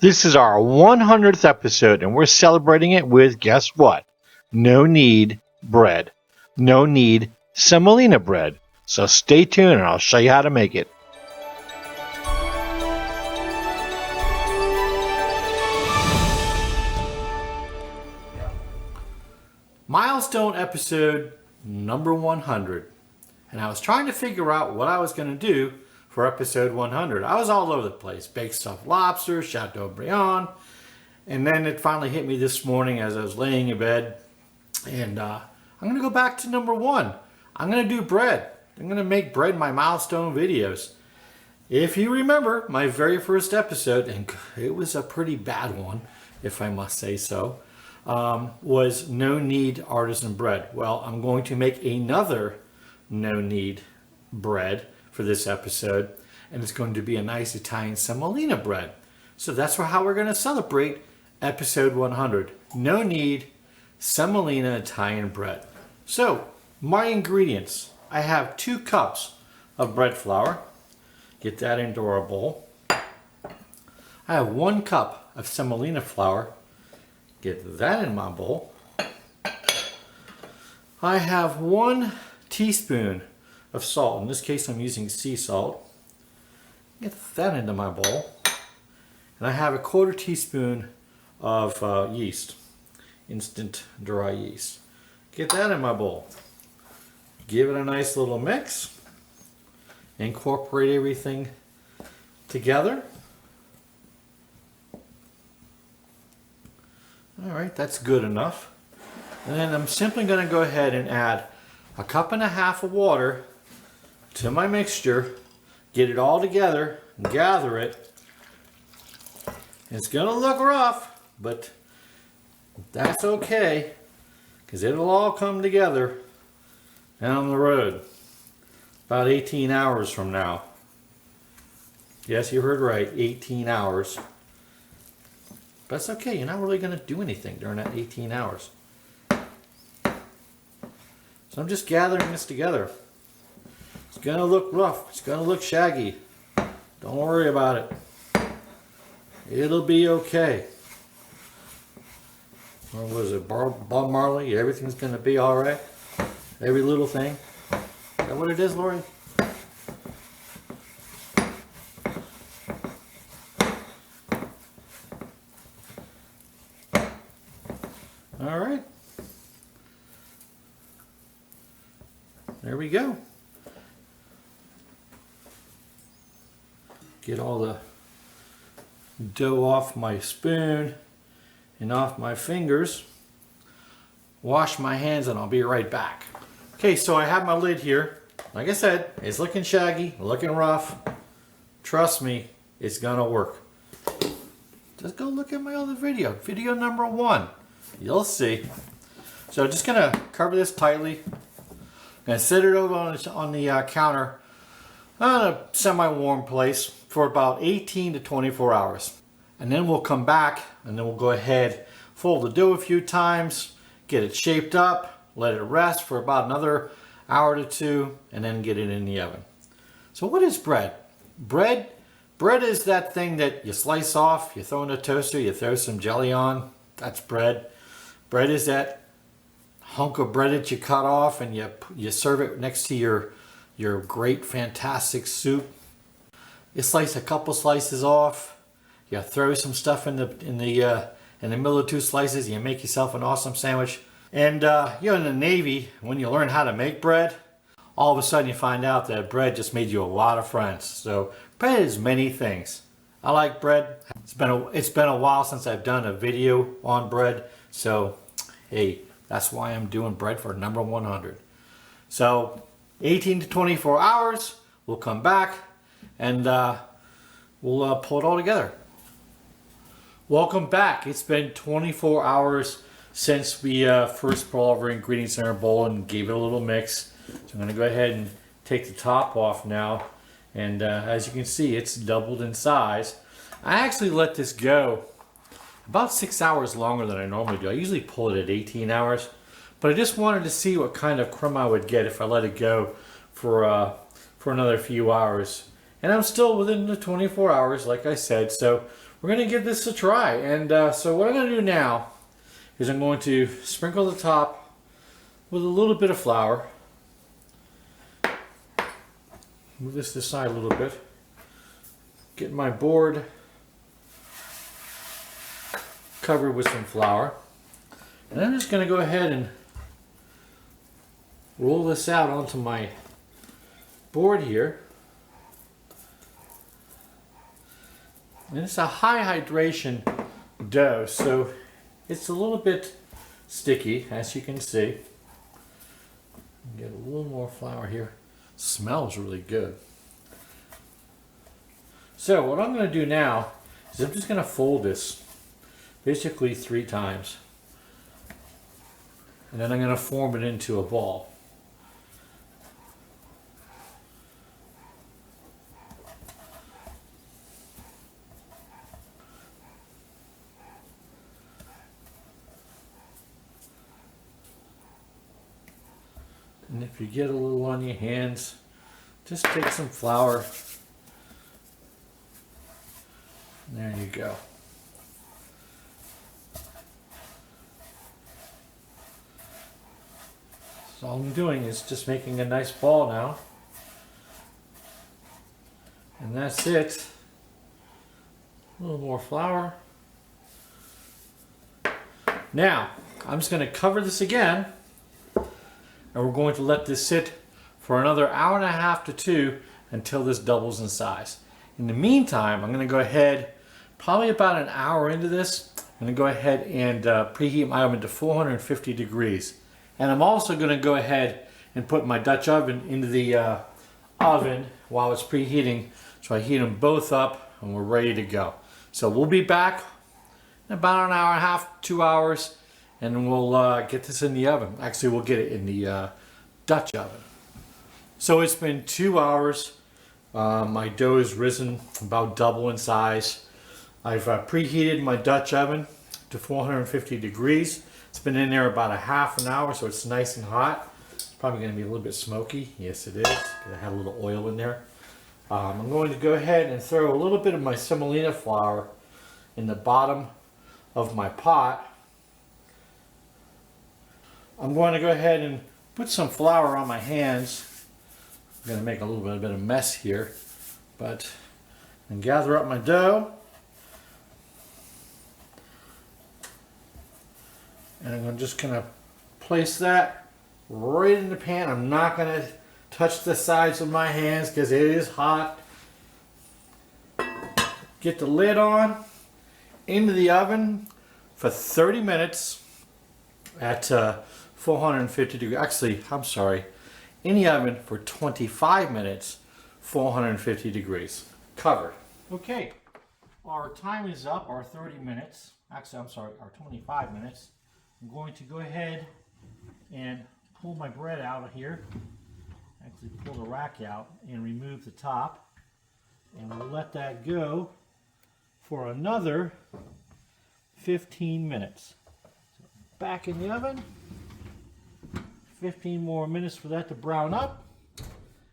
This is our 100th episode, and we're celebrating it with, guess what? No Knead bread. No Knead semolina bread. So stay tuned and I'll show you how to make it. Milestone episode number 100. And I was trying to figure out what I was going to do for episode 100. I was all over the place. Baked stuffed lobster, Chateaubriand. And then it finally hit me this morning as I was laying in bed. And I'm going to go back to number 1. I'm going to do bread. I'm going to make bread in my milestone videos. If you remember my very first episode, and it was a pretty bad one, if I must say so, was no knead artisan bread. Well, I'm going to make another no knead bread for this episode, and it's going to be a nice Italian semolina bread. So that's how we're going to celebrate episode 100. No knead semolina Italian bread. So my ingredients: I have 2 cups of bread flour. Get that into our bowl. I have 1 cup of semolina flour. Get that in my bowl. I have 1 teaspoon of salt. In this case, I'm using sea salt. Get that into my bowl. And I have a 1/4 teaspoon of yeast, instant dry yeast. Get that in my bowl. Give it a nice little mix. Incorporate everything together. All right, that's good enough. And then I'm simply going to go ahead and add 1.5 cups of water to my mixture. Get it all together, gather it. It's going to look rough, but that's okay, because it'll all come together down the road about 18 hours from now. Yes, you heard right, 18 hours. But that's okay, you're not really going to do anything during that 18 hours. So I'm just gathering this together. It's going to look rough, it's going to look shaggy. Don't worry about it. It'll be okay. Or was it Bob Marley? Everything's going to be alright? Every little thing? Is that what it is, Lori? Alright. There we go. Get all the dough off my spoon and off my fingers. Wash my hands and I'll be right back. Okay, so I have my lid here. Like I said, it's looking shaggy, looking rough. Trust me, it's gonna work. Just go look at my other video, video number 1. You'll see. So just gonna cover this tightly. Gonna set it over on the counter on a semi-warm place for about 18 to 24 hours. And then we'll come back and then we'll go ahead, fold the dough a few times, get it shaped up, let it rest for about another hour to 2, and then get it in the oven. So what is bread? Bread is that thing that you slice off, you throw in a toaster, you throw some jelly on. That's bread. Bread is that hunk of bread that you cut off and you serve it next to your great, fantastic soup. You slice a couple slices off. You throw some stuff in the middle of 2 slices. You make yourself an awesome sandwich. And you're in the Navy, when you learn how to make bread, all of a sudden you find out that bread just made you a lot of friends. So bread is many things. I like bread. It's been a while since I've done a video on bread. So hey, that's why I'm doing bread for number 100. So 18 to 24 hours, we'll come back and we'll pull it all together. Welcome back. It's been 24 hours since we first put all of our ingredients in our bowl and gave it a little mix. So I'm going to go ahead and take the top off now. And as you can see, it's doubled in size. I actually let this go about 6 hours longer than I normally do. I usually pull it at 18 hours. But I just wanted to see what kind of crumb I would get if I let it go for another few hours. And I'm still within the 24 hours, like I said. So we're going to give this a try. And so what I'm going to do now is I'm going to sprinkle the top with a little bit of flour. Move this to the side a little bit. Get my board covered with some flour. And I'm just going to go ahead and roll this out onto my board here. And it's a high hydration dough, so it's a little bit sticky, as you can see. Get a little more flour here. Smells really good. So what I'm going to do now is I'm just going to fold this basically 3 times. And then I'm going to form it into a ball. And if you get a little on your hands, just take some flour. There you go. So all I'm doing is just making a nice ball now. And that's it. A little more flour. Now, I'm just going to cover this again. And we're going to let this sit for another 1.5 to 2 hours until this doubles in size. In the meantime, I'm going to go ahead, probably about an hour into this, I'm going to go ahead and preheat my oven to 450 degrees. And I'm also going to go ahead and put my Dutch oven into the oven while it's preheating. So I heat them both up and we're ready to go. So we'll be back in about 1.5 to 2 hours. And then we'll get this in the oven. Actually, we'll get it in the Dutch oven. So it's been 2 hours. My dough has risen about double in size. I've preheated my Dutch oven to 450 degrees. It's been in there about 1/2 hour, so it's nice and hot. It's probably going to be a little bit smoky. Yes, it is, because I had a little oil in there. I'm going to go ahead and throw a little bit of my semolina flour in the bottom of my pot. I'm going to go ahead and put some flour on my hands. I'm going to make a little bit of a mess here, but and gather up my dough. And I'm just going to place that right in the pan. I'm not going to touch the sides of my hands because it is hot. Get the lid on, into the oven for 30 minutes at 450 degrees. Actually, I'm sorry, in the oven for 25 minutes, 450 degrees, covered. Okay, our time is up, our 30 minutes. Actually, I'm sorry, our 25 minutes. I'm going to go ahead and pull my bread out of here. Actually, pull the rack out and remove the top. And we'll let that go for another 15 minutes. So back in the oven. 15 more minutes for that to brown up,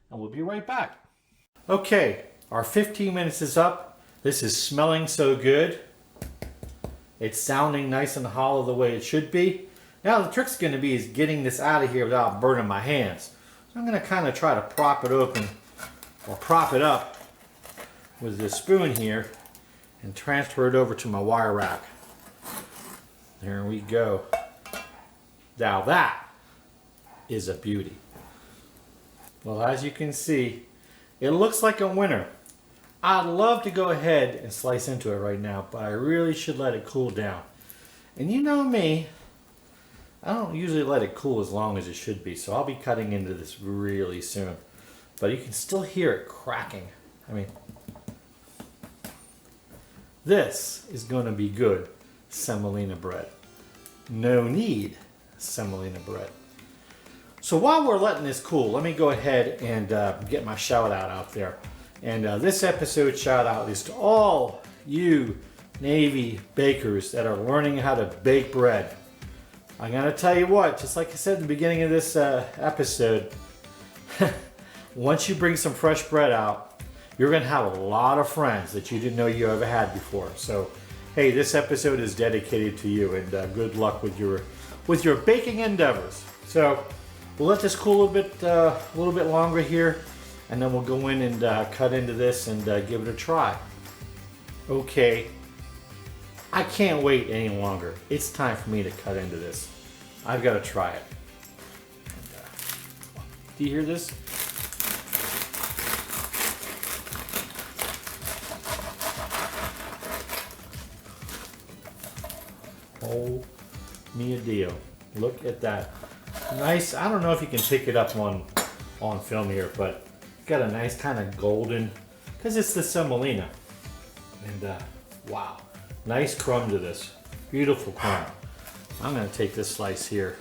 and we'll be right back. Okay, our 15 minutes is up. This is smelling so good. It's sounding nice and hollow the way it should be. Now the trick's going to be is getting this out of here without burning my hands. So I'm going to kind of try to prop it open or prop it up with this spoon here and transfer it over to my wire rack. There we go. Now that is a beauty. Well, as you can see, it looks like a winner. I'd love to go ahead and slice into it right now, but I really should let it cool down. And you know me, I don't usually let it cool as long as it should be, so I'll be cutting into this really soon. But you can still hear it cracking. I mean, this is going to be good semolina bread. No need semolina bread. So while we're letting this cool, let me go ahead and get my shout out there. And this episode shout out is to all you Navy bakers that are learning how to bake bread. I'm going to tell you what, just like I said at the beginning of this episode, once you bring some fresh bread out, you're going to have a lot of friends that you didn't know you ever had before. So, hey, this episode is dedicated to you, and good luck with your baking endeavors. So, we'll let this cool a little bit longer here, and then we'll go in and cut into this and give it a try. Okay, I can't wait any longer. It's time for me to cut into this. I've got to try it. Do you hear this? Oh, me a deal. Look at that. Nice. I don't know if you can pick it up on film here, but got a nice kind of golden, because it's the semolina. And wow, nice crumb to this. Beautiful crumb. I'm going to take this slice here.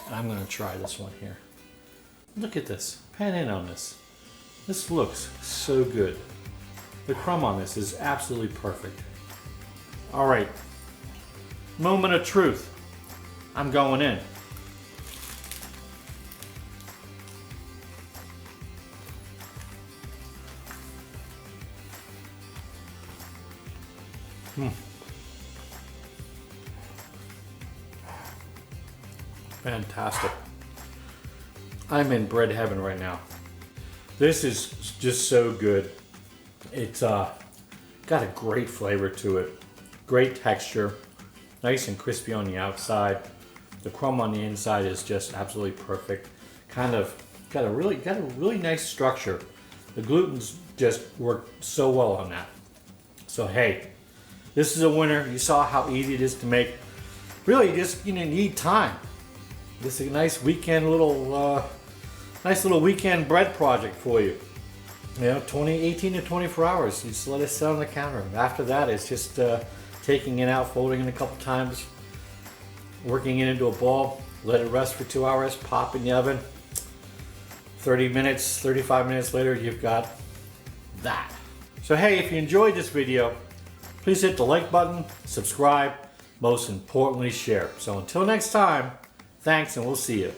I'm going to try this one here. Look at this. Pan in on this. This looks so good. The crumb on this is absolutely perfect. All right. Moment of truth. I'm going in. Fantastic. I'm in bread heaven right now. This is just so good. It's got a great flavor to it. Great texture. Nice and crispy on the outside. The crumb on the inside is just absolutely perfect. Kind of got a really nice structure. The gluten's just worked so well on that. So hey, this is a winner. You saw how easy it is to make. Really, just need time. This is a nice weekend nice little weekend bread project for you. 18 to 24 hours. You just let it sit on the counter. After that, it's just taking it out, folding it a couple times, working it into a ball, let it rest for 2 hours, pop in the oven. 30 minutes, 35 minutes later, you've got that. So hey, if you enjoyed this video, please hit the like button, subscribe, most importantly, share. So until next time, thanks, and we'll see you.